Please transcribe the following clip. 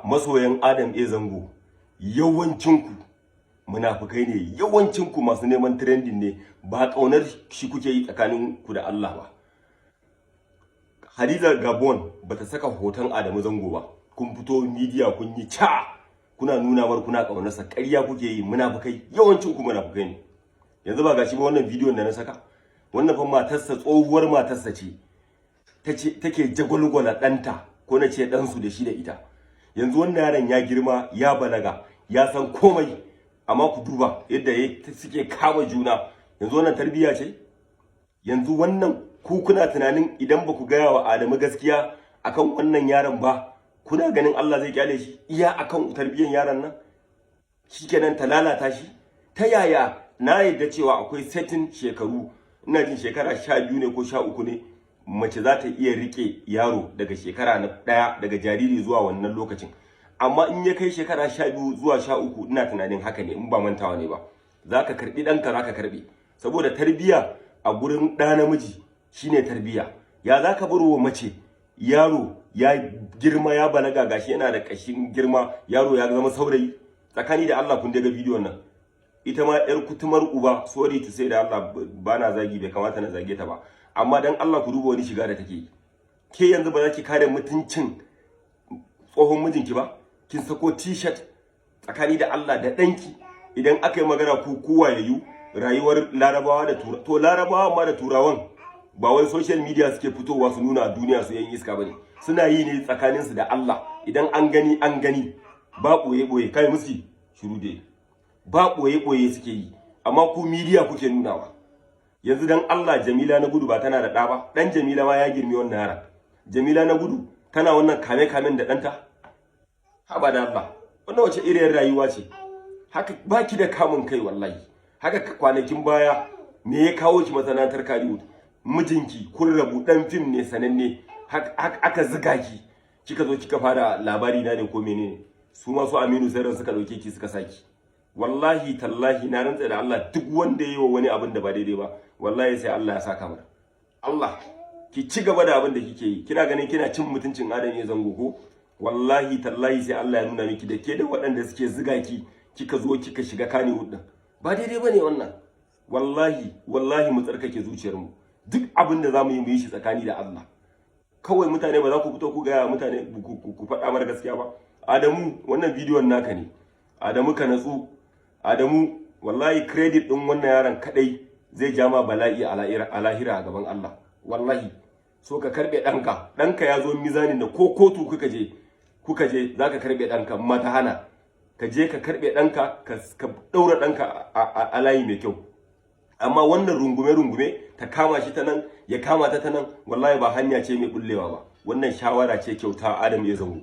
masoyan Adam A Zango, yawancinku munafukai ne, yawancinku masu neman trending ne, ba kaunar shi kuke yi tsakanin ku da Allah ba. Hadiza Gabon bata saka hoton Adamu Zango ba, kun fito media kun yi kuna nuna mar kuna kaunarsa, ƙarya kuke yi, munafukai, yawancinku munafukai ne. Yanzu ba gashi ba wannan bidiyon da na saka, wannan fa matarsa, tsohuwar matarsa ce take jagwalgwala ɗanta, ko na ce ɗansu da shi da ita. Yanzu wannan yaron ya girma, ya balaga, ya san komai, amma ku duba yadda suke kama juna. Yanzu wannan tarbiyya ce? Yanzu wannan ku kuna tunanin idan ba ku gaya wa Adamu gaskiya akan wannan yaron ba, kuna ganin Allah zai kyale shi iya akan tarbiyyar yaron nan? Shikenan ta lalata shi? Ta yaya? Na yadda cewa akwai setin shekaru, ina jin shekara 12 ne ko 13 ne mace za ta iya rike yaro daga shekara na 1 daga jariri zuwa wannan lokacin. Amma in ya kai shekara 12 zuwa 13 ina tunanin haka ne, in ba mantawa ne ba, zaka karbi danka, zaka karbi, saboda tarbiya a gurin ɗa namiji shine tarbiya. Ya zaka bar wa mace yaro ya girma, ya balaga, gashi yana da kashin girma, yaro ya zama saurayi? Tsakani da Allah kun daga bidiyon nan, ita ma yar kutumar uba, sorry to say da Allah, bana zagi, bai kamata na zage ta ba, amma dan Allah ku duba wani shiga da take yi. Ke yanzu ba za ki kare mutuncin tsohon mijinki ba? Kin sako t-shirt, tsakani da Allah da danki, idan aka yi magana ku kuwayayyu, rayuwar Larabawa da Turawa, to Larabawa ma da Turawan ba wai social media suke fitowa su nuna a duniya su yan iska bane, suna yi ne tsakaninsu da Allah. Idan an gani ba boye kai musu shiru dai, ba boye suke yi, amma ku media kuke nunawa. Yanzu dan Allah, Jamila na Gudu ba tana da ɗa ba? Dan Jamila ma ya girmi wannan yaran. Jamila na Gudu tana wannan kame da ɗanta? Haba da Allah, wannan wace iriyar rayuwa ce? Haka baki da kamun kai wallahi. Haka kwanakin baya me ya kawo ki masana'antar Kannywood? Mijinki kun rabu, dan fim ne sananne, aka ziga ki, kika zo kika fara labari na ne ko menene? Su ma su Aminu Sairan suka dauke ki suka saki. Wallahi tallahi na rantsa da Allah, duk wanda yayi wa wani abin da ba daidai ba, wallahi sai Allah ya saka mata. Allah, ki ci gaba da abin da kike yi. Kina ganin kina cin mutuncin Adam A Zango ko? Wallahi tallahi sai Allah ya nuna miki da ke da waɗanda suke ziga ki, kika zo kika shiga Kannywood din. Ba daidai bane wannan. Wallahi mu tsarkake zuciyarmu. Duk abin da zamu yi mu yi shi tsakani da Allah. Kawai mutane ba za ku fito ku ga mutane ku faɗa mara gaskiya ba. Adamu, wannan bidiyon naka ne. Adamu ka natsu. Adamu, wallahi credit din wannan yaron kadai zai jama bala'i a lahira a gaban Allah. Wallahi, so ka karbe ɗanka ya zo mizanin da ko kotu kuka je za ka karbe ɗanka, mata hana ka je ka karbe ɗanka, ka ɗaura ɗanka a layi mai kyau. Amma wannan rungume ta kama shi ta nan, ya kama ta nan, wallahi ba hanya ce mai bullewa ba. Wannan shawara ce kyauta Adam A Zango.